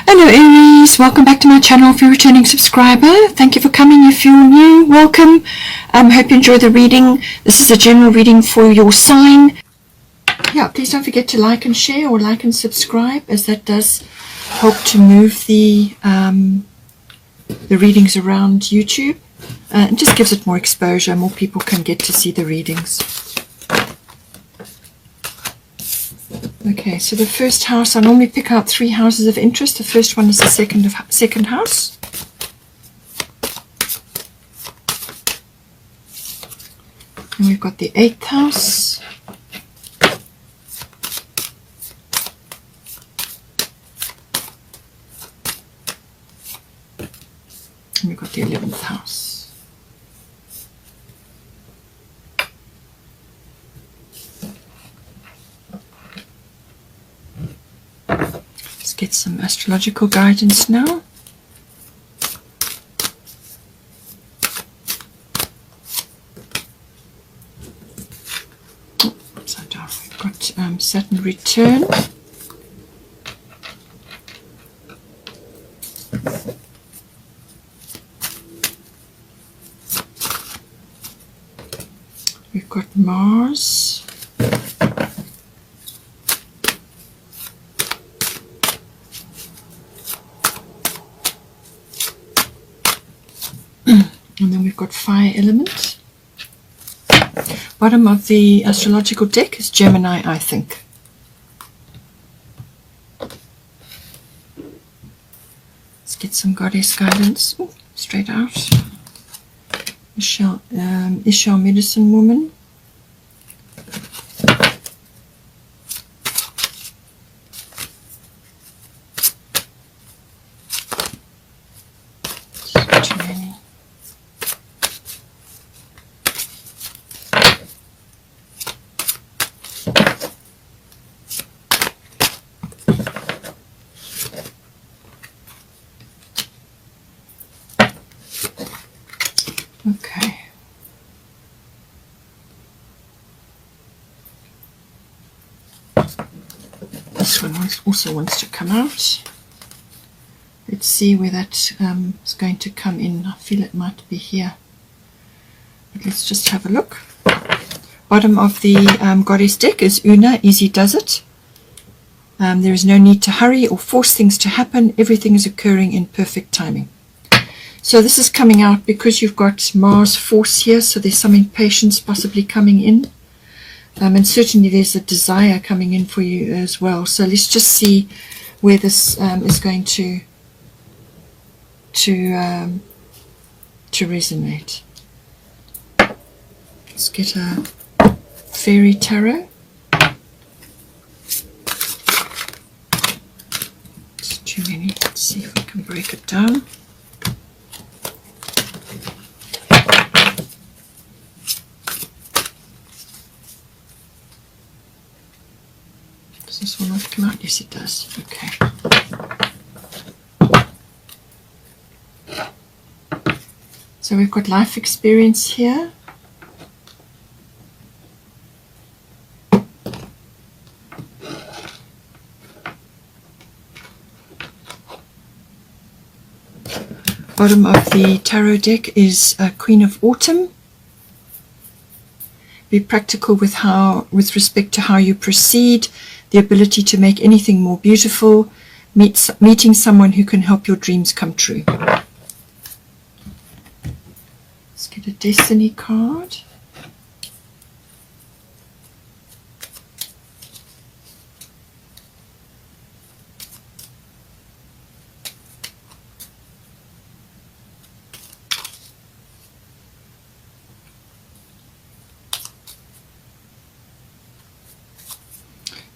Hello Aries, welcome back to my channel. If you're a returning subscriber, thank you for coming. If you're new, welcome. Hope you enjoy the reading. This is a general reading for your sign. Yeah, please don't forget to like and share, or like and subscribe, as that does help to move the readings around YouTube. And just gives it more exposure. More people can get to see the readings. Okay, so the first house, I normally pick out 3 houses of interest. The first one is the second house. And we've got the 8th house. And we've got the 11th house. Let's get some astrological guidance now. Upside down. We've got Saturn return. We've got Mars. And then we've got fire element. Bottom of the astrological deck is Gemini, I think. Let's get some goddess guidance. Ooh, straight out. Ishal medicine woman. Okay. This one also wants to come out. Let's see where that is going to come in. I feel it might be here. But let's just have a look. Bottom of the goddess deck is Una, easy does it. There is no need to hurry or force things to happen. Everything is occurring in perfect timing. So this is coming out because you've got Mars force here, so there's some impatience possibly coming in. And certainly there's a desire coming in for you as well. So let's just see where this is going to resonate. Let's get a fairy tarot. It's too many. Let's see if we can break it down. Does this one not come out? Yes, it does. Okay. So we've got life experience here. Bottom of the tarot deck is Queen of Autumn. Be practical with respect to how you proceed. The ability to make anything more beautiful, meeting someone who can help your dreams come true. Let's get a destiny card.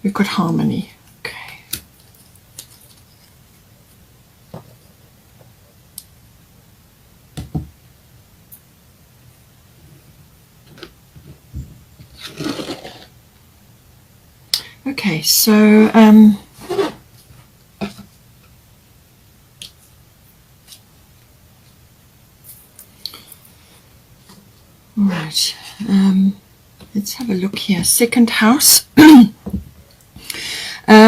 We've got harmony. Okay. Okay, so all right. Let's have a look here. Second house.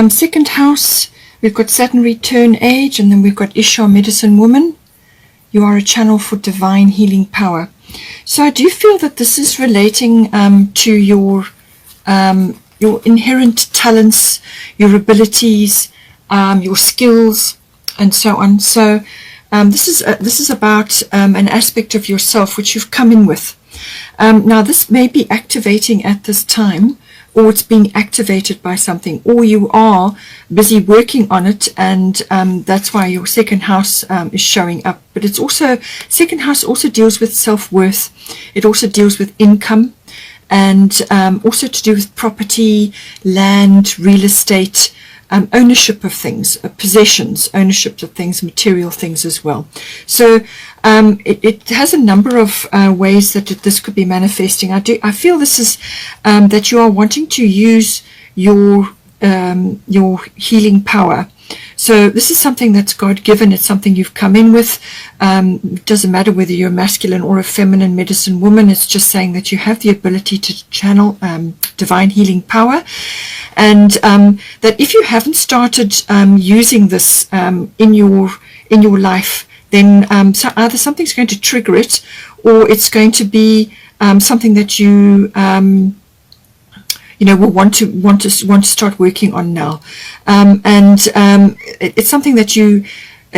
Second house We've got Saturn return age, and then we've got Isha medicine woman. You are a channel for divine healing power. So I do feel that this is relating to your inherent talents, your abilities, your skills, and so on. So this is about an aspect of yourself which you've come in with. Now this may be activating at this time, or it's being activated by something, or you are busy working on it, and that's why your second house is showing up. But it's also, second house also deals with self-worth. It also deals with income, and also to do with property, land, real estate, ownership of things, possessions, ownership of things, material things as well. So it has a number of ways that this could be manifesting. I feel this is that you are wanting to use your healing power. So this is something that's God-given. It's something you've come in with. It doesn't matter whether you're a masculine or a feminine medicine woman. It's just saying that you have the ability to channel divine healing power, and that if you haven't started using this in your life, then so either something's going to trigger it, or it's going to be something that you will want to start working on now, and it's something that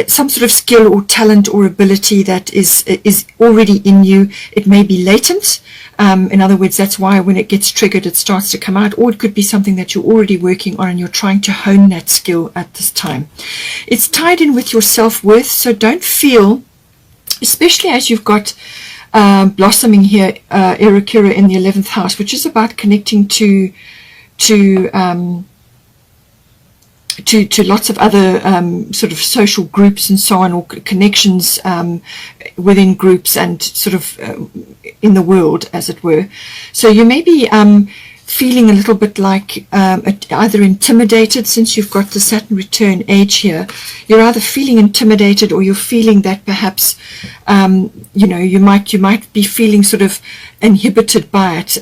some sort of skill or talent or ability that is already in you. It may be latent. In other words, that's why when it gets triggered, it starts to come out, or it could be something that you're already working on and you're trying to hone that skill at this time. It's tied in with your self-worth, so don't feel, especially as you've got blossoming here, Erikura in the 11th house, which is about connecting to lots of other sort of social groups and so on, or connections within groups and sort of in the world, as it were. So you may be feeling a little bit like either intimidated, since you've got the Saturn return age here. You're either feeling intimidated, or you're feeling that perhaps you might be feeling sort of inhibited by it,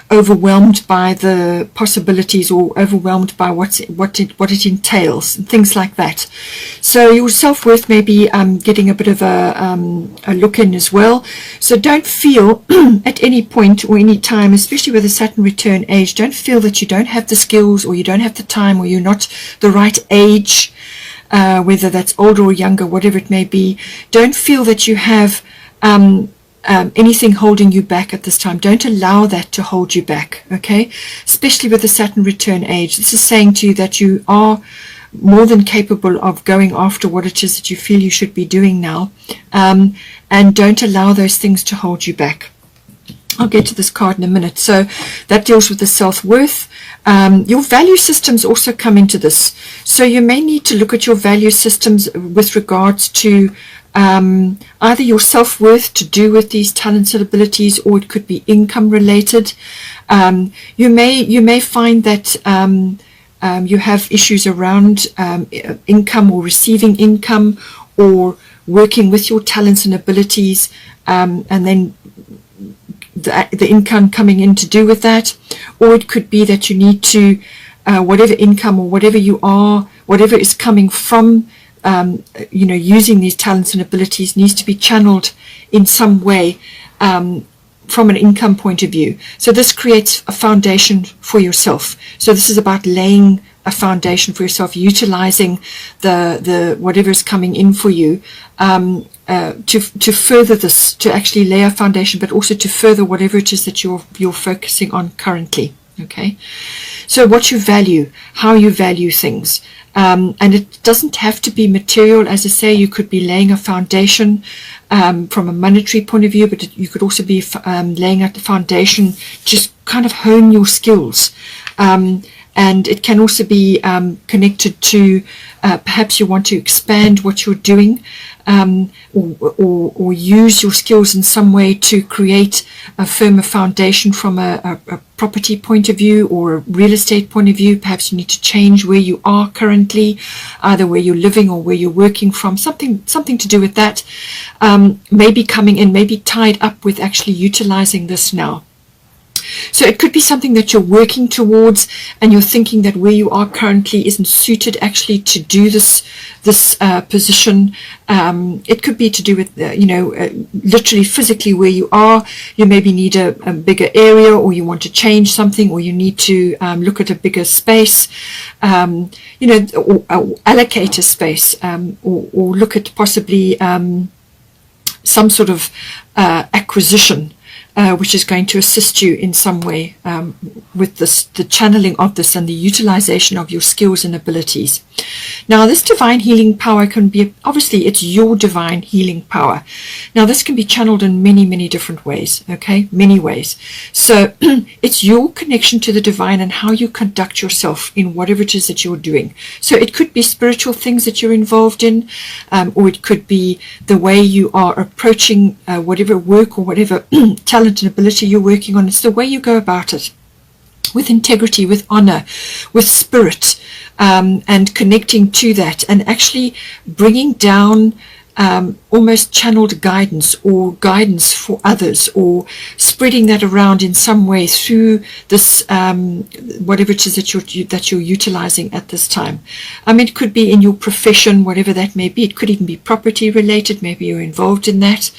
overwhelmed by the possibilities, or overwhelmed by what it entails, and things like that. So your self-worth may be getting a bit of a look in as well. So don't feel at any point or any time, especially with the Saturn return age, don't feel that you don't have the skills, or you don't have the time, or you're not the right age, whether that's older or younger, whatever it may be. Don't feel that you have anything holding you back at this time. Don't allow that to hold you back, okay? Especially with the Saturn return age. This is saying to you that you are more than capable of going after what it is that you feel you should be doing now, and don't allow those things to hold you back. I'll get to this card in a minute. So that deals with the self-worth. Your value systems also come into this. So you may need to look at your value systems with regards to either your self-worth to do with these talents and abilities, or it could be income related. You may find that you have issues around income, or receiving income, or working with your talents and abilities, and then the income coming in to do with that. Or it could be that you need to whatever income or whatever you are, whatever is coming from using these talents and abilities, needs to be channeled in some way from an income point of view. So this creates a foundation for yourself. So this is about laying a foundation for yourself, utilizing the whatever is coming in for you to further this, to actually lay a foundation, but also to further whatever it is that you're focusing on currently. Okay, so what you value, how you value things, and it doesn't have to be material. As I say, you could be laying a foundation from a monetary point of view, but you could also be laying out the foundation, just kind of hone your skills. And it can also be connected to perhaps you want to expand what you're doing, or use your skills in some way to create a firmer foundation from a property point of view, or a real estate point of view. Perhaps you need to change where you are currently, either where you're living or where you're working from. Something to do with that maybe coming in, maybe tied up with actually utilizing this now. So it could be something that you're working towards, and you're thinking that where you are currently isn't suited actually to do this position. It could be to do with literally physically where you are. You maybe need a bigger area, or you want to change something, or you need to look at a bigger space, or allocate a space, or look at possibly some sort of acquisition, which is going to assist you in some way with the channeling of this and the utilization of your skills and abilities. Now, this divine healing power can be, obviously, it's your divine healing power. Now, this can be channeled in many, many different ways, okay? Many ways. So it's your connection to the divine and how you conduct yourself in whatever it is that you're doing. So it could be spiritual things that you're involved in, or it could be the way you are approaching whatever work or whatever talent and ability you're working on. It's the way you go about it, with integrity, with honor, with spirit, and connecting to that, and actually bringing down almost channeled guidance, or guidance for others, or spreading that around in some way through this whatever it is that you're utilizing at this time. It could be in your profession, whatever that may be. It could even be property related. Maybe you're involved in that,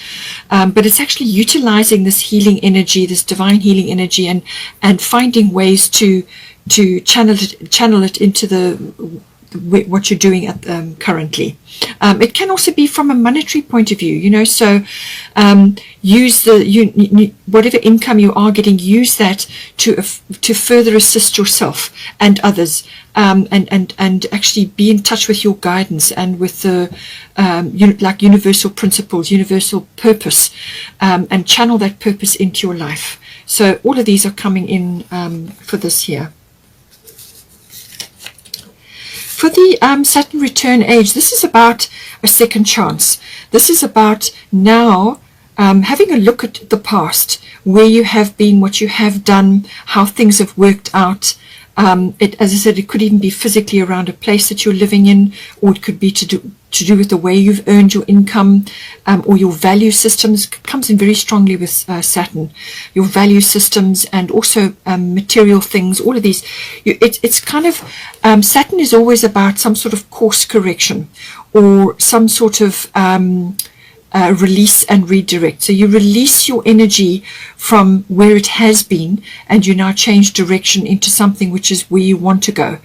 but it's actually utilizing this healing energy, this divine healing energy, and finding ways to channel it into what you're doing currently. It can also be from a monetary point of view, so use whatever income you are getting, use that to further assist yourself and others, and actually be in touch with your guidance and with the like universal principles, universal purpose, and channel that purpose into your life. So all of these are coming in for this year. For the Saturn return age, this is about a second chance. This is about now having a look at the past, where you have been, what you have done, how things have worked out. As I said, it could even be physically around a place that you're living in, or it could be to do with the way you've earned your income, or your value systems. It comes in very strongly with Saturn. Your value systems, and also material things, all of these. It's kind of, Saturn is always about some sort of course correction, or some sort of release and redirect. So you release your energy from where it has been, and you now change direction into something which is where you want to go.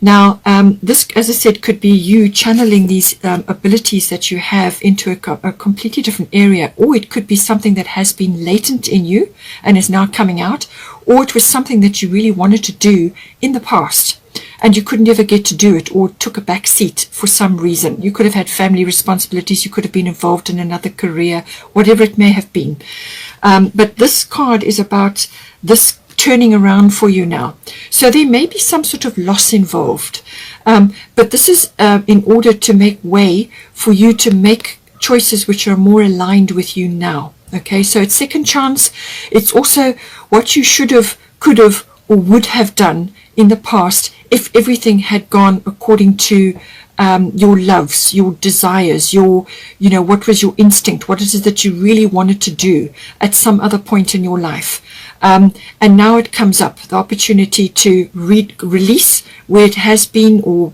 Now, this, as I said, could be you channeling these abilities that you have into a completely different area, or it could be something that has been latent in you and is now coming out, or it was something that you really wanted to do in the past and you couldn't ever get to do it, or took a back seat for some reason. You could have had family responsibilities, you could have been involved in another career, whatever it may have been. But this card is about this turning around for you now. So there may be some sort of loss involved, but this is in order to make way for you to make choices which are more aligned with you now. Okay, so it's second chance. It's also what you should have, could have, or would have done in the past if everything had gone according to your loves, your desires, your, what was your instinct, what is it that you really wanted to do at some other point in your life. And now it comes up, the opportunity to release where it has been, or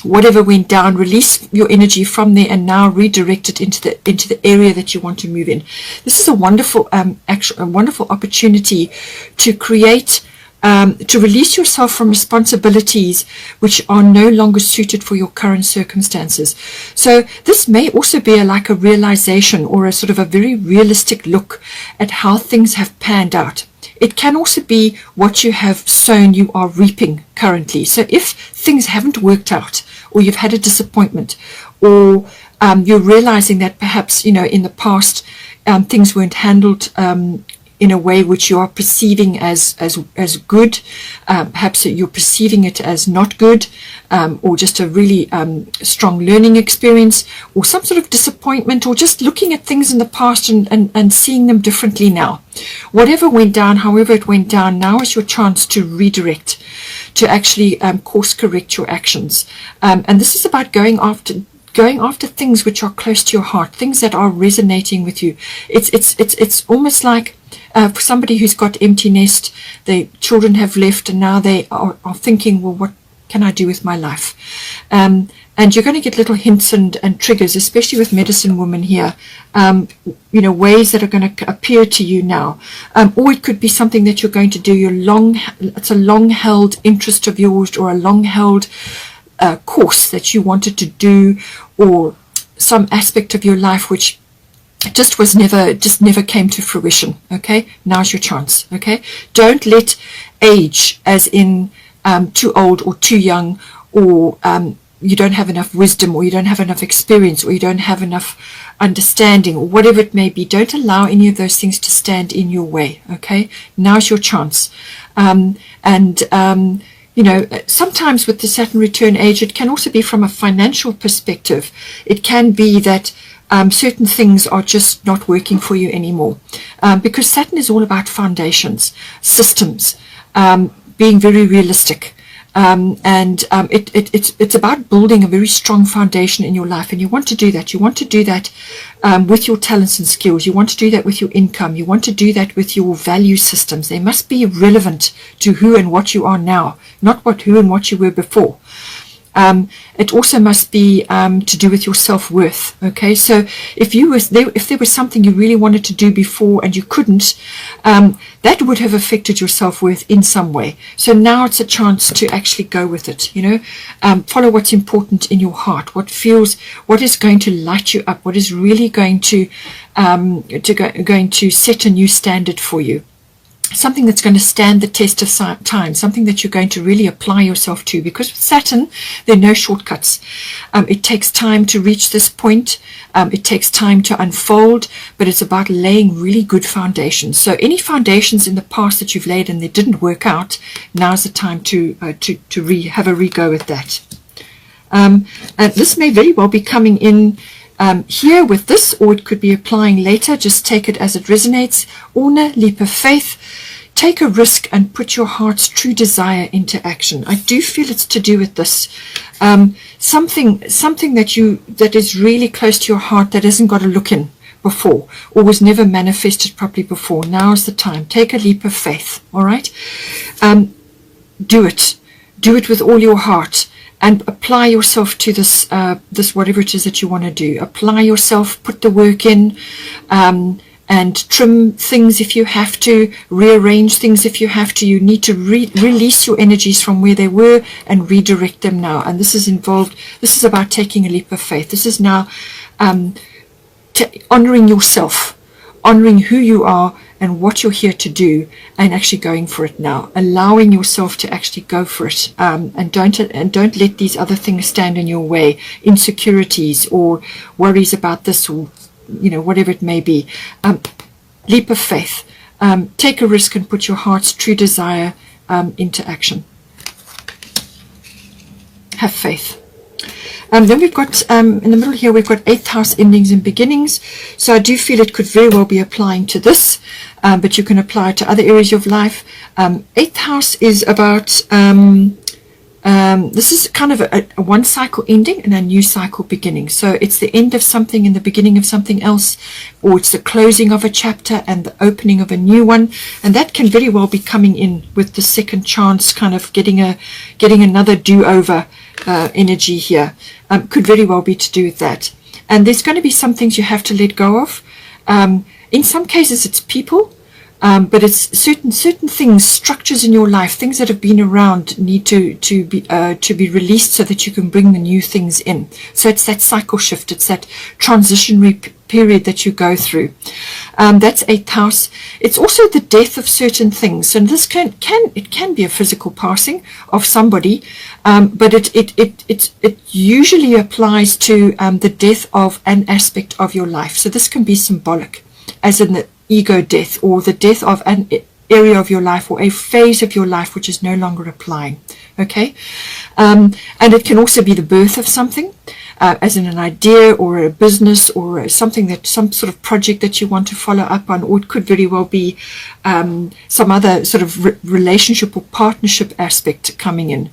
whatever went down, release your energy from there and now redirect it into the area that you want to move in. This is a wonderful a wonderful opportunity to create, to release yourself from responsibilities which are no longer suited for your current circumstances. So this may also be like a realization, or a sort of a very realistic look at how things have panned out. It can also be what you have sown, you are reaping currently. So if things haven't worked out, or you've had a disappointment, or you're realizing that perhaps, in the past things weren't handled in a way which you are perceiving as good, perhaps you're perceiving it as not good, or just a really strong learning experience, or some sort of disappointment, or just looking at things in the past and seeing them differently now. Whatever went down, however it went down, now is your chance to redirect, to actually course correct your actions. And this is about going after things which are close to your heart, things that are resonating with you. It's almost like For somebody who's got empty nest, the children have left, and now they are thinking, well, what can I do with my life? And you're going to get little hints and triggers, especially with medicine women here, ways that are going to appear to you now. Or it could be something that you're going to do. It's a long-held interest of yours, or a long-held course that you wanted to do, or some aspect of your life which just never came to fruition. Okay, now's your chance. Okay, don't let age, as in too old or too young, or you don't have enough wisdom, or you don't have enough experience, or you don't have enough understanding, or whatever it may be. Don't allow any of those things to stand in your way. Okay, now's your chance. Sometimes with the Saturn return age, it can also be from a financial perspective. It can be that certain things are just not working for you anymore, because Saturn is all about foundations, systems, being very realistic. It's about building a very strong foundation in your life, and you want to do that. You want to do that with your talents and skills. You want to do that with your income. You want to do that with your value systems. They must be relevant to who and what you are now, not who and what you were before. It also must be to do with your self-worth. Okay, so if there was something you really wanted to do before and you couldn't, that would have affected your self-worth in some way. So now it's a chance to actually go with it. Follow what's important in your heart, what is going to light you up, what is really going to set a new standard for you. Something that's going to stand the test of time, something that you're going to really apply yourself to, because with Saturn, there are no shortcuts. It takes time to reach this point. It takes time to unfold, but it's about laying really good foundations. So any foundations in the past that you've laid and they didn't work out, now's the time to have a re-go at that. And this may very well be coming in here with this, or it could be applying later. Just take it as it resonates. Orna, leap of faith. Take a risk and put your heart's true desire into action. I do feel it's to do with this. Something that is really close to your heart that hasn't got a look in before, or was never manifested properly before. Now's the time. Take a leap of faith. All right. Do it. Do it with all your heart. And apply yourself to this whatever it is that you want to do. Apply yourself, put the work in, and trim things if you have to, rearrange things if you have to. You need to release your energies from where they were and redirect them now. And this is about taking a leap of faith. This is now honoring yourself, honoring who you are and what you're here to do, and actually going for it now, allowing yourself to actually go for it, and don't let these other things stand in your way, insecurities or worries about this, or whatever it may be. Leap of faith. Take a risk and put your heart's true desire into action. Have faith. Then we've got in the middle here, we've got 8th house endings and beginnings. So I do feel it could very well be applying to this, but you can apply it to other areas of life. 8th house is about this is kind of a one cycle ending and a new cycle beginning. So it's the end of something and the beginning of something else, or it's the closing of a chapter and the opening of a new one. And that can very well be coming in with the second chance, kind of getting another do-over energy here. Could very well be to do with that. And there's going to be some things you have to let go of. In some cases it's people, but it's certain things, structures in your life, things that have been around need to be released so that you can bring the new things in. So it's that cycle shift, it's that transitionary period that you go through. That's 8th house. It's also the death of certain things, and this can be a physical passing of somebody, but it usually applies to the death of an aspect of your life. So this can be symbolic, as in the ego death, or the death of an area of your life or a phase of your life which is no longer applying. Okay, and it can also be the birth of something, as in an idea or a business or something, that some sort of project that you want to follow up on, or it could very well be some other sort of relationship or partnership aspect coming in,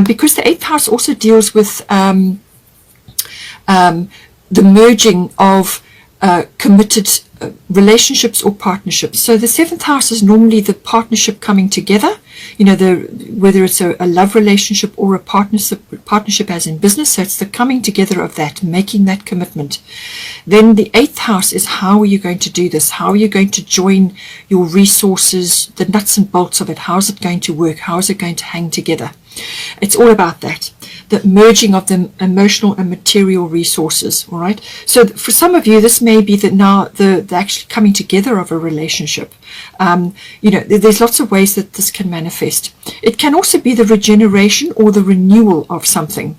because the 8th house also deals with the merging of committed relationships or partnerships. So the 7th house is normally the partnership coming together, you know, whether it's a love relationship or a partnership as in business. So it's the coming together of that, making that commitment. Then the 8th house is, how are you going to do this? How are you going to join your resources, the nuts and bolts of it? How is it going to work? How is it going to hang together? It's all about that, the merging of the emotional and material resources. All right. So for some of you, this may be that now the actually coming together of a relationship. You know, there's lots of ways that this can manifest. It can also be the regeneration or the renewal of something.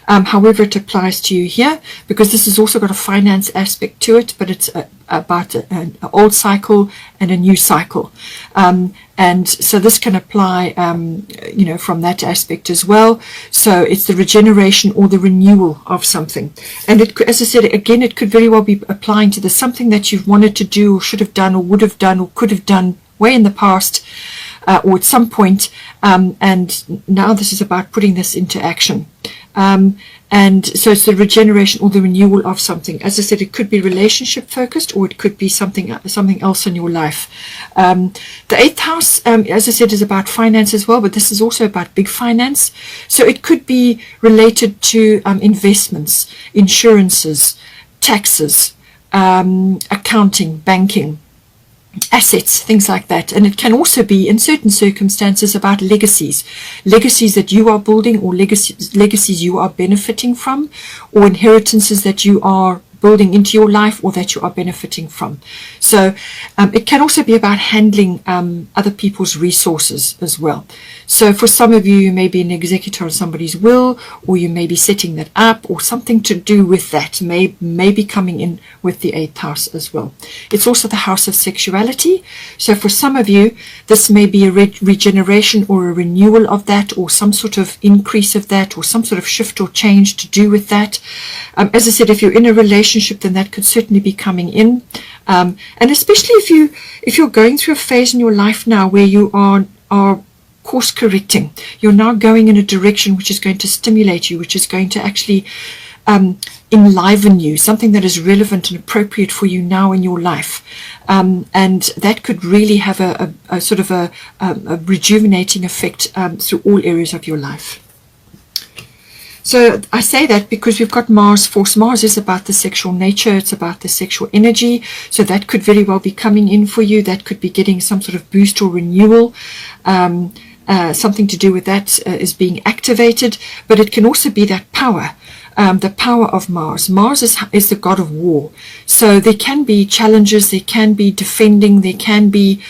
However, it applies to you here, because this has also got a finance aspect to it, but it's about an old cycle and a new cycle. And so this can apply, you know, from that aspect as well. So it's the regeneration or the renewal of something. And it, as I said, again, it could very well be applying to something that you've wanted to do or should have done or would have done or could have done way in the past, or at some point. And now this is about putting this into action. And so it's the regeneration or the renewal of something. As I said, it could be relationship focused, or it could be something else in your life. The 8th house, as I said, is about finance as well, but this is also about big finance. So it could be related to investments, insurances, taxes, accounting, banking, assets, things like that. And it can also be, in certain circumstances, about legacies that you are building, or legacies you are benefiting from, or inheritances that you are building into your life or that you are benefiting from. So it can also be about handling other people's resources as well. So for some of you, you may be an executor on somebody's will, or you may be setting that up, or something to do with that may be coming in with the 8th house as well. It's also the house of sexuality. So for some of you, this may be a regeneration or a renewal of that, or some sort of increase of that, or some sort of shift or change to do with that. As I said, if you're in a relationship, then that could certainly be coming in. And especially if you're going through a phase in your life now where you are course correcting, you're now going in a direction which is going to stimulate you, which is going to actually enliven you, something that is relevant and appropriate for you now in your life. And that could really have a sort of a rejuvenating effect through all areas of your life. So I say that because we've got Mars force. Mars is about the sexual nature. It's about the sexual energy. So that could very well be coming in for you. That could be getting some sort of boost or renewal. Something to do with that is being activated. But it can also be that power. The power of Mars. Mars is the god of war. So there can be challenges. There can be defending. There can be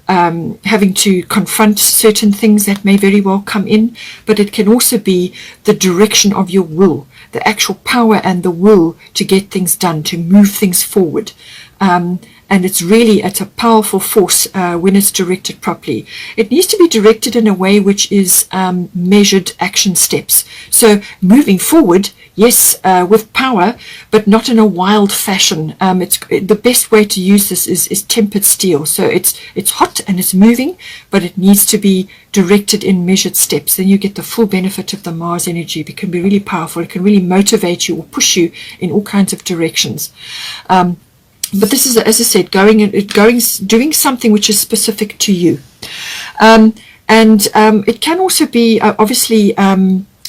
having to confront certain things that may very well come in, but it can also be the direction of your will, the actual power and the will to get things done, to move things forward. And it's a powerful force when it's directed properly. It needs to be directed in a way which is measured action steps. So moving forward, yes, with power, but not in a wild fashion. The best way to use this is tempered steel. So it's hot and it's moving, but it needs to be directed in measured steps. Then you get the full benefit of the Mars energy. It can be really powerful. It can really motivate you or push you in all kinds of directions. But this is, as I said, doing something which is specific to you. And it can also be obviously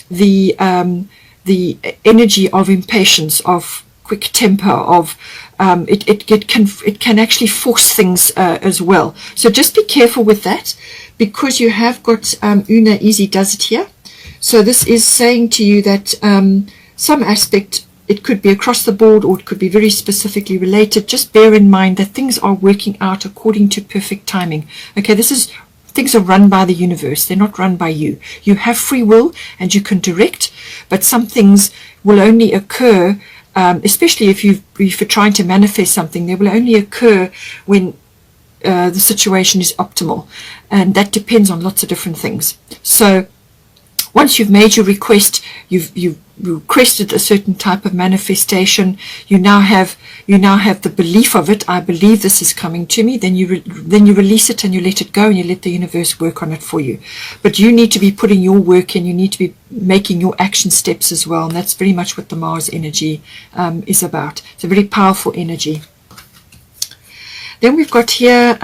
the energy of impatience, of quick temper, of it can actually force things as well. So just be careful with that, because you have got Una Easy does it here. So this is saying to you that some aspect, it could be across the board, or it could be very specifically related. Just bear in mind that things are working out according to perfect timing. Okay, things are run by the universe. They're not run by you. You have free will and you can direct, but some things will only occur, especially if you're trying to manifest something, they will only occur when the situation is optimal. And that depends on lots of different things. So once you've made your request, you've requested a certain type of manifestation, you now have the belief of it. I believe this is coming to me. Then you release it and you let it go, and you let the universe work on it for you. But you need to be putting your work in. You need to be making your action steps as well, and that's very much what the Mars energy is about. It's a very powerful energy. Then we've got here,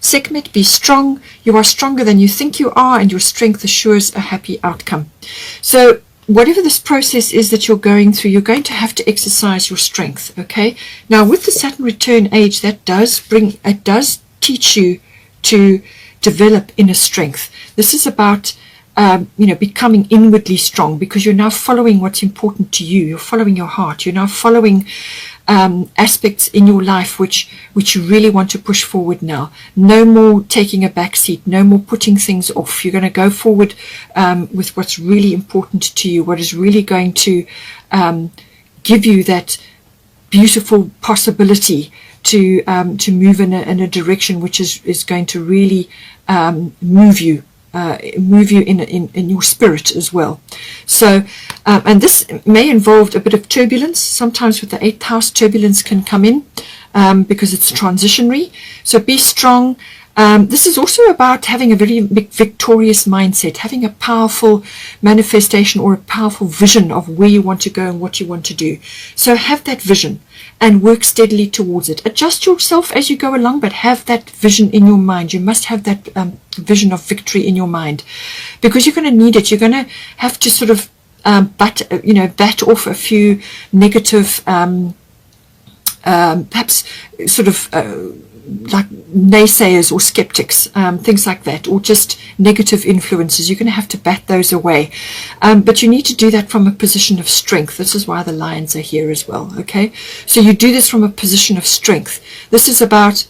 Sekhmet, be strong. You are stronger than you think you are, and your strength assures a happy outcome. So whatever this process is that you're going through, you're going to have to exercise your strength, okay? Now, with the Saturn return age, it does teach you to develop inner strength. This is about becoming inwardly strong, because you're now following what's important to you. You're following your heart. You're now following aspects in your life which you really want to push forward now. No more taking a back seat. No more putting things off. You're going to go forward with what's really important to you, what is really going to give you that beautiful possibility to move in a direction which is going to really move you in your spirit as well. So and this may involve a bit of turbulence. Sometimes with the 8th house, turbulence can come in because it's transitionary. So be strong. This is also about having a very victorious mindset, having a powerful manifestation or a powerful vision of where you want to go and what you want to do. So have that vision and work steadily towards it. Adjust yourself as you go along, but have that vision in your mind. You must have that vision of victory in your mind, because you're going to need it. You're going to have to sort of bat off a few negative, perhaps sort of like naysayers or skeptics, things like that, or just negative influences. You're going to have to bat those away, but you need to do that from a position of strength. This is why the lions are here as well. Okay, so you do this from a position of strength. This is about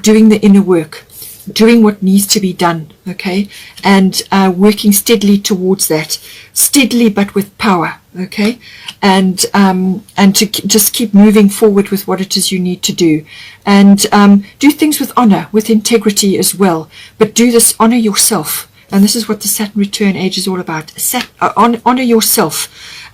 doing the inner work, doing what needs to be done, okay, and working steadily towards that, steadily but with power, okay, and to just keep moving forward with what it is you need to do, and do things with honor, with integrity as well, but do this, honor yourself. And this is what the Saturn return age is all about. Honor yourself,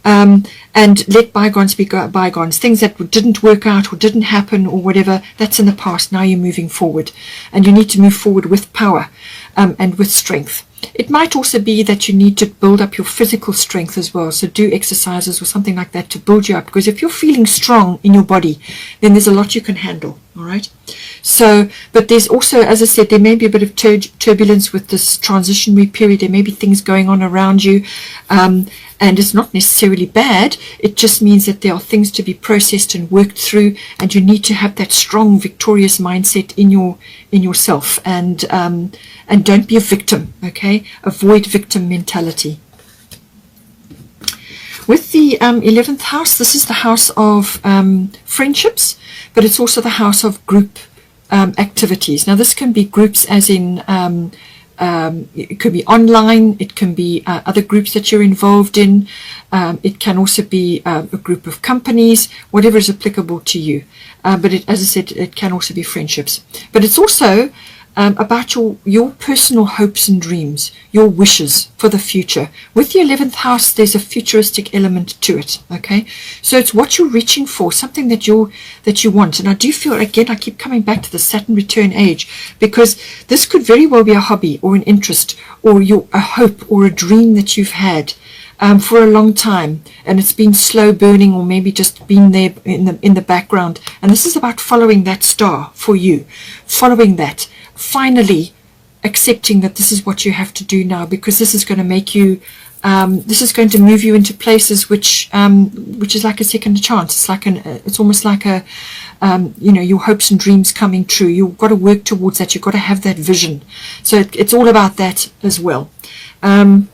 and let bygones be bygones. Things that didn't work out or didn't happen or whatever, that's in the past. Now you're moving forward, and you need to move forward with power and with strength. It might also be that you need to build up your physical strength as well. So do exercises or something like that to build you up, because if you're feeling strong in your body, then there's a lot you can handle. All right. So, but there's also, as I said, there may be a bit of turbulence with this transitionary period. There may be things going on around you, and it's not necessarily bad. It just means that there are things to be processed and worked through, and you need to have that strong, victorious mindset in yourself, and don't be a victim. Okay, avoid victim mentality. With the 11th house, this is the house of friendships, but it's also the house of group activities. Now, this can be groups as in it could be online, it can be other groups that you're involved in, it can also be a group of companies, whatever is applicable to you. But as I said, it can also be friendships. But it's also about your personal hopes and dreams, your wishes for the future. With the 11th house, there's a futuristic element to it. Okay, so it's what you're reaching for, something that you want. And I do feel, again, I keep coming back to the Saturn return age, because this could very well be a hobby or an interest or a hope or a dream that you've had for a long time, and it's been slow burning, or maybe just been there in the background. And this is about following that star for you, following that, finally accepting that this is what you have to do now, because this is going to make you this is going to move you into places which is like a second chance. It's almost like your hopes and dreams coming true. You've got to work towards that. You've got to have that vision. So it's all about that as well. And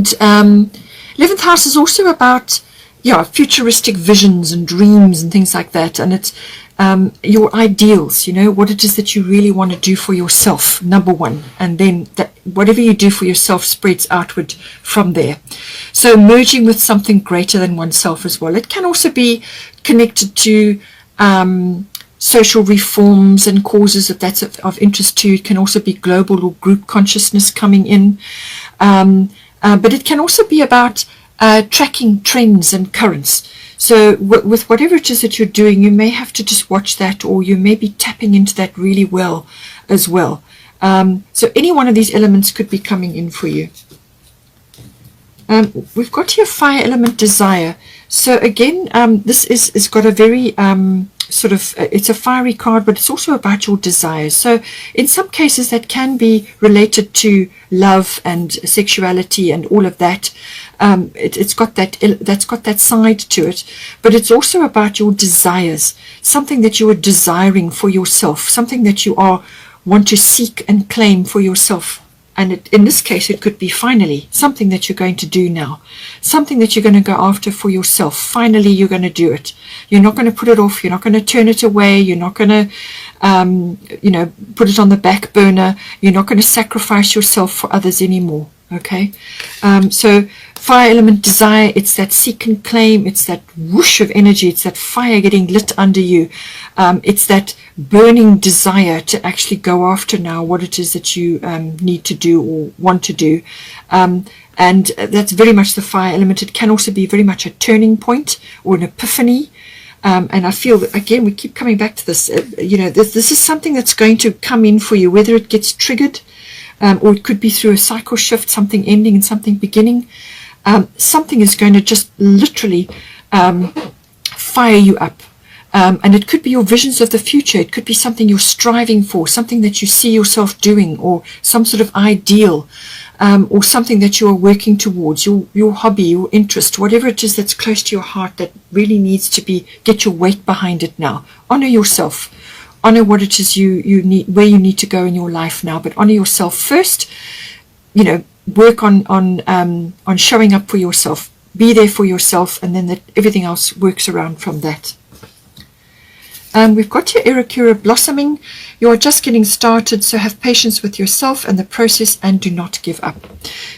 11th house is also about futuristic visions and dreams and things like that. And it's your ideals, what it is that you really want to do for yourself, number one, and then whatever you do for yourself spreads outward from there. So merging with something greater than oneself as well. It can also be connected to social reforms and causes, if that's of interest to you. It can also be global or group consciousness coming in, but it can also be about tracking trends and currents. So with whatever it is that you're doing, you may have to just watch that, or you may be tapping into that really well as well. So any one of these elements could be coming in for you. We've got here fire element, desire. So again, this is got a very sort of, it's a fiery card, but it's also about your desires. So in some cases that can be related to love and sexuality and all of that. It's got that side to it, but it's also about your desires, something that you are desiring for yourself, something that you want to seek and claim for yourself. And in this case, it could be finally something that you're going to do now, something that you're going to go after for yourself. Finally, you're going to do it. You're not going to put it off. You're not going to turn it away. You're not going to, put it on the back burner. You're not going to sacrifice yourself for others anymore. Okay. So fire element desire, it's that seek and claim. It's that whoosh of energy. It's that fire getting lit under you. It's that burning desire to actually go after now what it is that you need to do or want to do. And that's very much the fire element. It can also be very much a turning point or an epiphany. And I feel that, again, we keep coming back to this. This is something that's going to come in for you, whether it gets triggered or it could be through a cycle shift, something ending and something beginning. Something is going to just literally fire you up. And it could be your visions of the future. It could be something you're striving for, something that you see yourself doing, or some sort of ideal, or something that you are working towards, your hobby, your interest, whatever it is that's close to your heart that really needs to get your weight behind it now. Honor yourself. Honor what it is you need, where you need to go in your life now, but honor yourself first. Work on showing up for yourself. Be there for yourself, and then everything else works around from that. We've got your Récupérer blossoming. You are just getting started, so have patience with yourself and the process, and do not give up.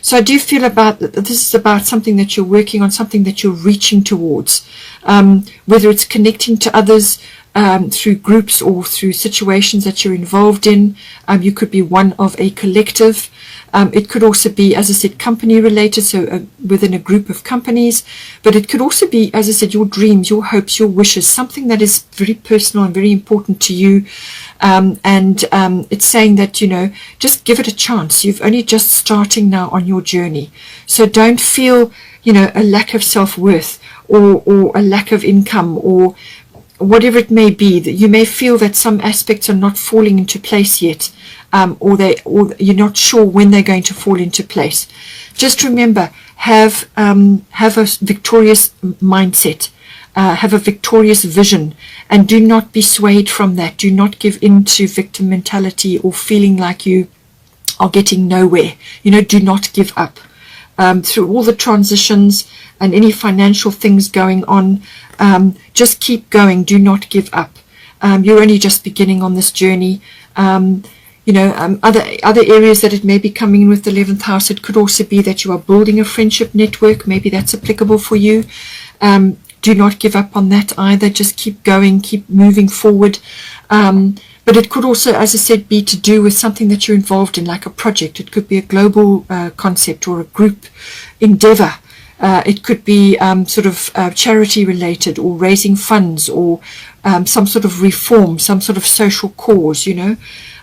So I do feel this is about something that you're working on, something that you're reaching towards, whether it's connecting to others through groups or through situations that you're involved in. You could be one of a collective. It could also be, as I said, company related, so within a group of companies. But it could also be, as I said, your dreams, your hopes, your wishes, something that is very personal and very important to you. It's saying that, just give it a chance. You've only just starting now on your journey. So don't feel, a lack of self-worth or a lack of income or whatever it may be, that you may feel that some aspects are not falling into place yet, or you're not sure when they're going to fall into place. Just remember, have a victorious mindset, have a victorious vision, and do not be swayed from that. Do not give in to victim mentality or feeling like you are getting nowhere. Do not give up. Through all the transitions and any financial things going on, just keep going. Do not give up. You're only just beginning on this journey. Other areas that it may be coming in with the 11th house, it could also be that you are building a friendship network. Maybe that's applicable for you. Do not give up on that either. Just keep going, keep moving forward. But it could also, as I said, be to do with something that you're involved in, like a project. It could be a global concept or a group endeavor. It could be charity related, or raising funds, or some sort of reform, some sort of social cause,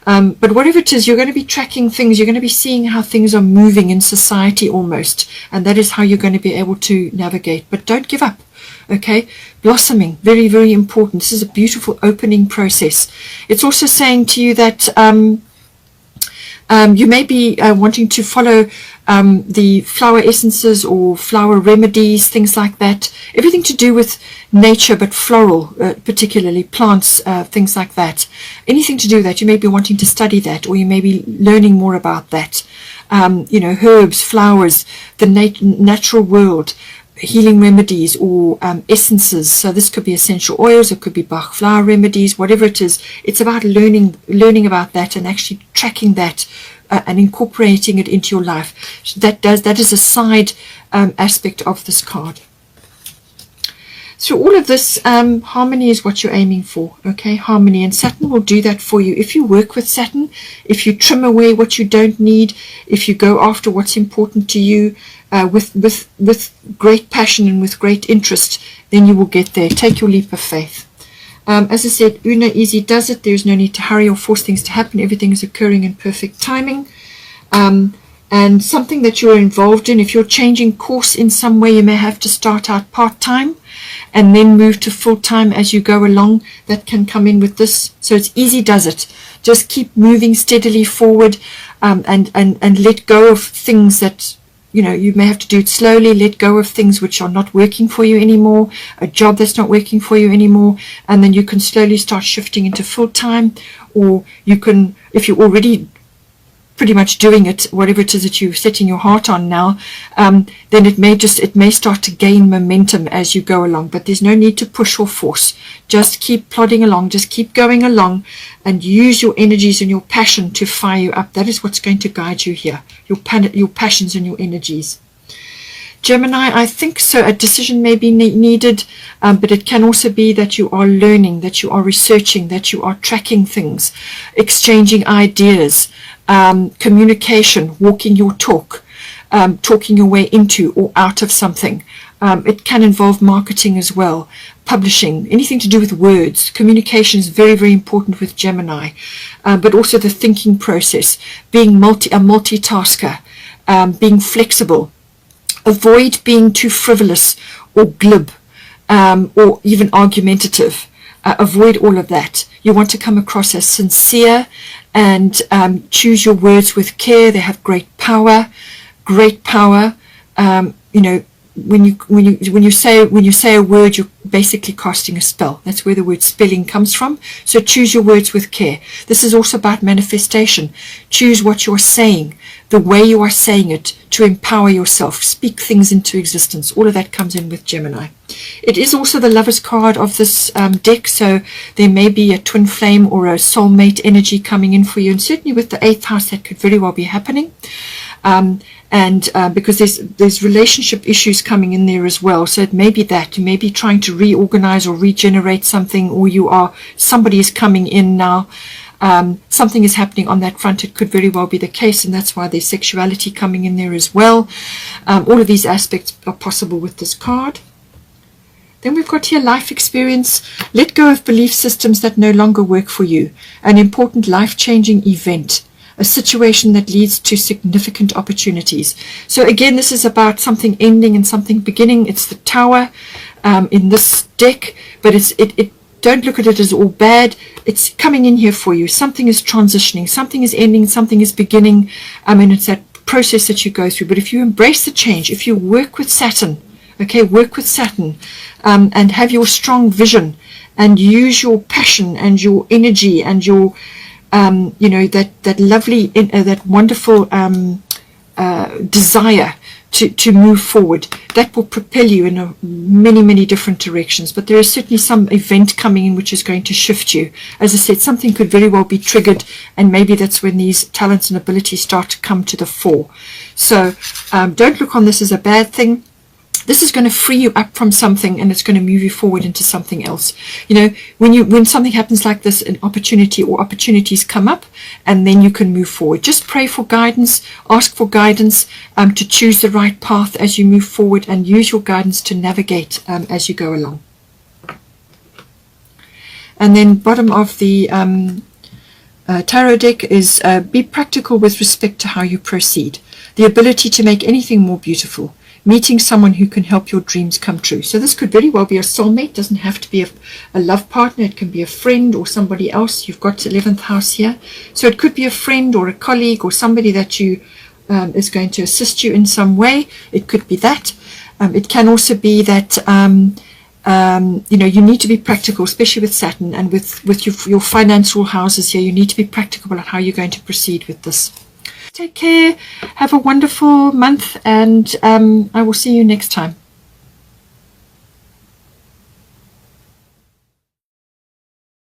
But whatever it is, you're going to be tracking things. You're going to be seeing how things are moving in society almost. And that is how you're going to be able to navigate. But don't give up. Okay, blossoming, very, very important. This is a beautiful opening process. It's also saying to you that you may be wanting to follow the flower essences or flower remedies, things like that. Everything to do with nature, but floral, particularly plants, things like that. Anything to do with that, you may be wanting to study that, or you may be learning more about that. Herbs, flowers, the natural world, healing remedies, or essences. So this could be essential oils, it could be Bach flower remedies, whatever it is. It's about learning about that and actually tracking that and incorporating it into your life. That is a side aspect of this card. Through all of this, harmony is what you're aiming for. Okay, harmony, and Saturn will do that for you. If you work with Saturn, if you trim away what you don't need, if you go after what's important to you, with great passion and with great interest, then you will get there. Take your leap of faith. As I said, Una easy does it. There's no need to hurry or force things to happen. Everything is occurring in perfect timing. and something that you're involved in. If you're changing course in some way, you may have to start out part-time and then move to full-time as you go along. That can come in with this. So it's easy does it. Just keep moving steadily forward, and let go of things that, you know, you may have to do it slowly. Let go of things which are not working for you anymore, a job that's not working for you anymore, and then you can slowly start shifting into full-time. Or you can, if you're already pretty much doing it, whatever it is that you're setting your heart on now, then it may start to gain momentum as you go along. But there's no need to push or force. Just keep plodding along, just keep going along, and use your energies and your passion to fire you up. That is what's going to guide you here, your passions and your energies. Gemini, I think so. A decision may be needed, but it can also be that you are learning, that you are researching, that you are tracking things, exchanging ideas, communication, walking your talk, talking your way into or out of something. It can involve marketing as well, publishing, anything to do with words. Communication is very, very important with Gemini, but also the thinking process, being a multitasker, being flexible. Avoid being too frivolous or glib, or even argumentative. Avoid all of that. You want to come across as sincere, and choose your words with care. They have great power. Great power. You know, when you say a word, you're basically casting a spell. That's where the word spelling comes from. So choose your words with care. This is also about manifestation. Choose what you're saying, the way you are saying it, to empower yourself. Speak things into existence. All of that comes in with Gemini. It is also the Lover's card of this deck, so there may be a twin flame or a soulmate energy coming in for you, and certainly with the 8th house that could very well be happening. Because there's relationship issues coming in there as well. So it may be that you may be trying to reorganize or regenerate something, or somebody is coming in now. Something is happening on that front. It could very well be the case, and that's why there's sexuality coming in there as well. All of these aspects are possible with this card. Then we've got here life experience. Let go of belief systems that no longer work for you. An important life-changing event. A situation that leads to significant opportunities. So again, this is about something ending and something beginning. It's the Tower in this deck, but don't look at it as all bad. It's coming in here for you. Something is transitioning, something is ending, something is beginning. And it's that process that you go through. But if you embrace the change, if you work with Saturn, work with Saturn, and have your strong vision, and use your passion and your energy and your that lovely, that wonderful desire to move forward, that will propel you in many different directions. But there is certainly some event coming in which is going to shift you. As I said, something could very well be triggered, and maybe that's when these talents and abilities start to come to the fore. So don't look on this as a bad thing. This is going to free you up from something, and it's going to move you forward into something else. You know, when something happens like this, an opportunity or opportunities come up, and then you can move forward. Just pray for guidance, ask for guidance to choose the right path as you move forward, and use your guidance to navigate as you go along. And then bottom of the tarot deck is be practical with respect to how you proceed. The ability to make anything more beautiful. Meeting someone who can help your dreams come true. So this could very well be a soulmate. Doesn't have to be a love partner. It can be a friend or somebody else. You've got 11th house here. So it could be a friend or a colleague or somebody that you is going to assist you in some way. It could be that. It can also be that you need to be practical, especially with Saturn and with your financial houses here. You need to be practical about how you're going to proceed with this. Take care, have a wonderful month, and I will see you next time.